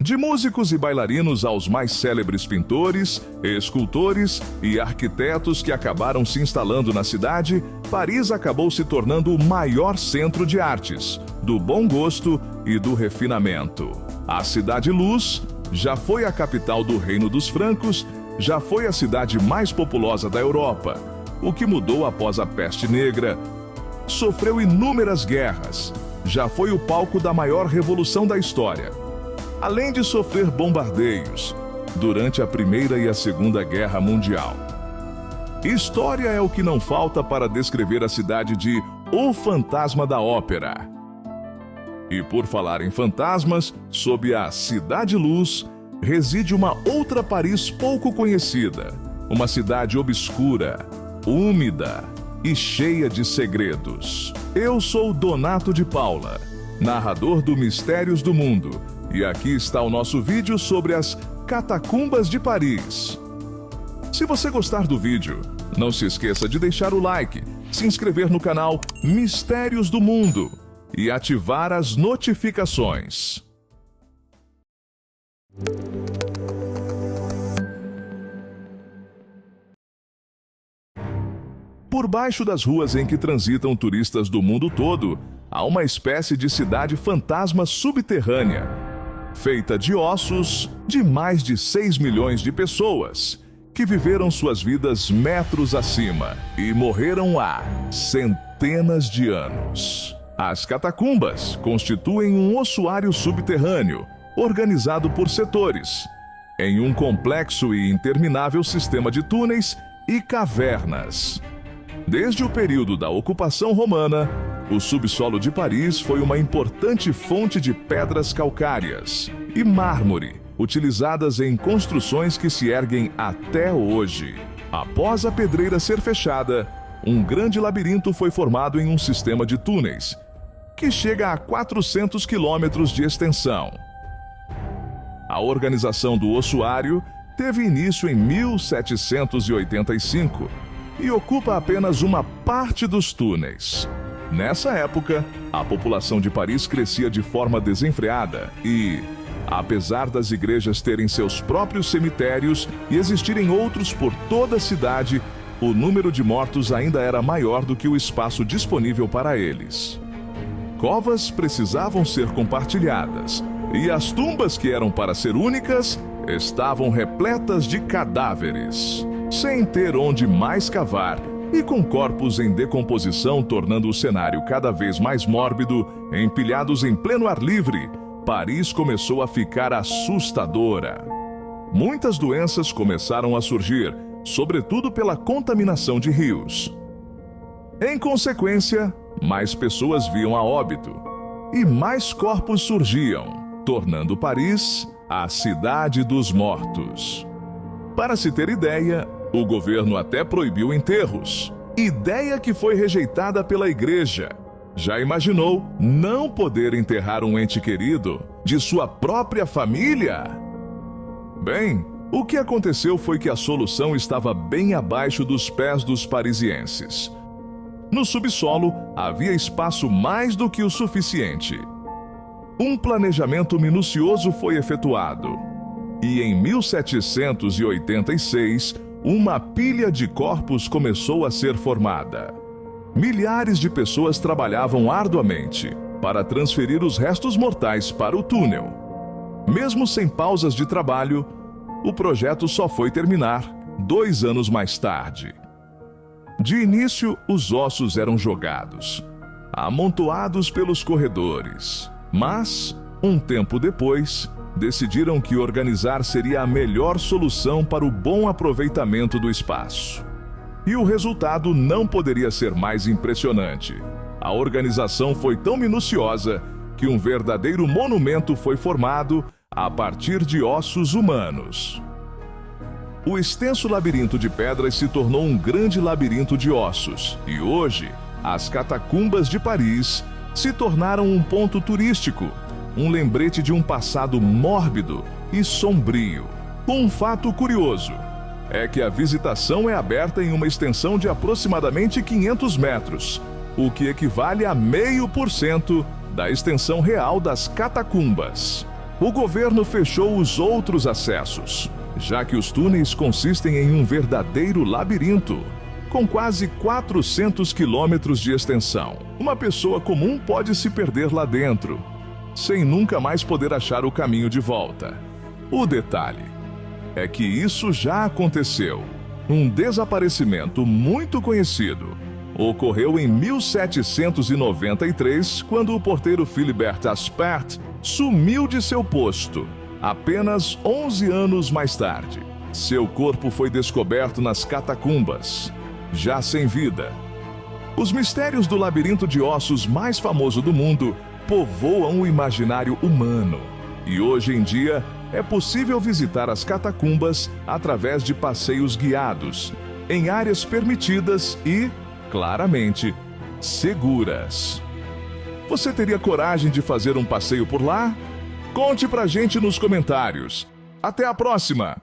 De músicos e bailarinos aos mais célebres pintores, escultores e arquitetos que acabaram se instalando na cidade, Paris acabou se tornando o maior centro de artes, do bom gosto e do refinamento. A Cidade Luz já foi a capital do Reino dos Francos, já foi a cidade mais populosa da Europa, o que mudou após a Peste Negra. Sofreu inúmeras guerras, já foi o palco da maior revolução da história. Além de sofrer bombardeios durante a Primeira e a Segunda Guerra Mundial. História é o que não falta para descrever a cidade de O Fantasma da Ópera. E por falar em fantasmas, sob a Cidade Luz, reside uma outra Paris pouco conhecida. Uma cidade obscura, úmida e cheia de segredos. Eu sou Donato de Paula, narrador do Mistérios do Mundo, e aqui está o nosso vídeo sobre as Catacumbas de Paris. Se você gostar do vídeo, não se esqueça de deixar o like, se inscrever no canal Mistérios do Mundo e ativar as notificações. Por baixo das ruas em que transitam turistas do mundo todo, há uma espécie de cidade fantasma subterrânea, feita de ossos de mais de 6 milhões de pessoas, que viveram suas vidas metros acima e morreram há centenas de anos. As catacumbas constituem um ossuário subterrâneo, organizado por setores, em um complexo e interminável sistema de túneis e cavernas. Desde o período da ocupação romana, o subsolo de Paris foi uma importante fonte de pedras calcárias e mármore, utilizadas em construções que se erguem até hoje. Após a pedreira ser fechada, um grande labirinto foi formado em um sistema de túneis, que chega a 400 quilômetros de extensão. A organização do ossuário teve início em 1785 e ocupa apenas uma parte dos túneis. Nessa época, a população de Paris crescia de forma desenfreada e, apesar das igrejas terem seus próprios cemitérios e existirem outros por toda a cidade, o número de mortos ainda era maior do que o espaço disponível para eles. Covas precisavam ser compartilhadas, e as tumbas que eram para ser únicas estavam repletas de cadáveres, sem ter onde mais cavar e com corpos em decomposição, tornando o cenário cada vez mais mórbido. Empilhados em pleno ar livre, Paris começou a ficar assustadora. Muitas doenças começaram a surgir, sobretudo pela contaminação de rios. Em consequência, mais pessoas viam a óbito e mais corpos surgiam, tornando Paris a cidade dos mortos. Para se ter ideia, o governo até proibiu enterros, ideia que foi rejeitada pela igreja. Já imaginou não poder enterrar um ente querido de sua própria família? Bem, o que aconteceu foi que a solução estava bem abaixo dos pés dos parisienses. No subsolo havia espaço mais do que o suficiente. Um planejamento minucioso foi efetuado, e em 1786, uma pilha de corpos começou a ser formada. Milhares de pessoas trabalhavam arduamente para transferir os restos mortais para o túnel. Mesmo sem pausas de trabalho, o projeto só foi terminar 2 anos mais tarde. De início, os ossos eram jogados, amontoados pelos corredores. Mas, um tempo depois, decidiram que organizar seria a melhor solução para o bom aproveitamento do espaço. E o resultado não poderia ser mais impressionante. A organização foi tão minuciosa que um verdadeiro monumento foi formado a partir de ossos humanos. O extenso labirinto de pedras se tornou um grande labirinto de ossos, e hoje, as catacumbas de Paris se tornaram um ponto turístico, um lembrete de um passado mórbido e sombrio. Um fato curioso é que a visitação é aberta em uma extensão de aproximadamente 500 metros, o que equivale a 0,5% da extensão real das catacumbas. o governo fechou os outros acessos, já que os túneis consistem em um verdadeiro labirinto, com quase 400 quilômetros de extensão. Uma pessoa comum pode se perder lá dentro, sem nunca mais poder achar o caminho de volta. O detalhe é que isso já aconteceu. Um desaparecimento muito conhecido ocorreu em 1793, quando o porteiro Philibert Aspert sumiu de seu posto. Apenas 11 anos mais tarde, seu corpo foi descoberto nas catacumbas, já sem vida. Os mistérios do labirinto de ossos mais famoso do mundo povoam o imaginário humano. E hoje em dia é possível visitar as catacumbas através de passeios guiados, em áreas permitidas e, claramente, seguras. Você teria coragem de fazer um passeio por lá? Conte pra gente nos comentários. Até a próxima!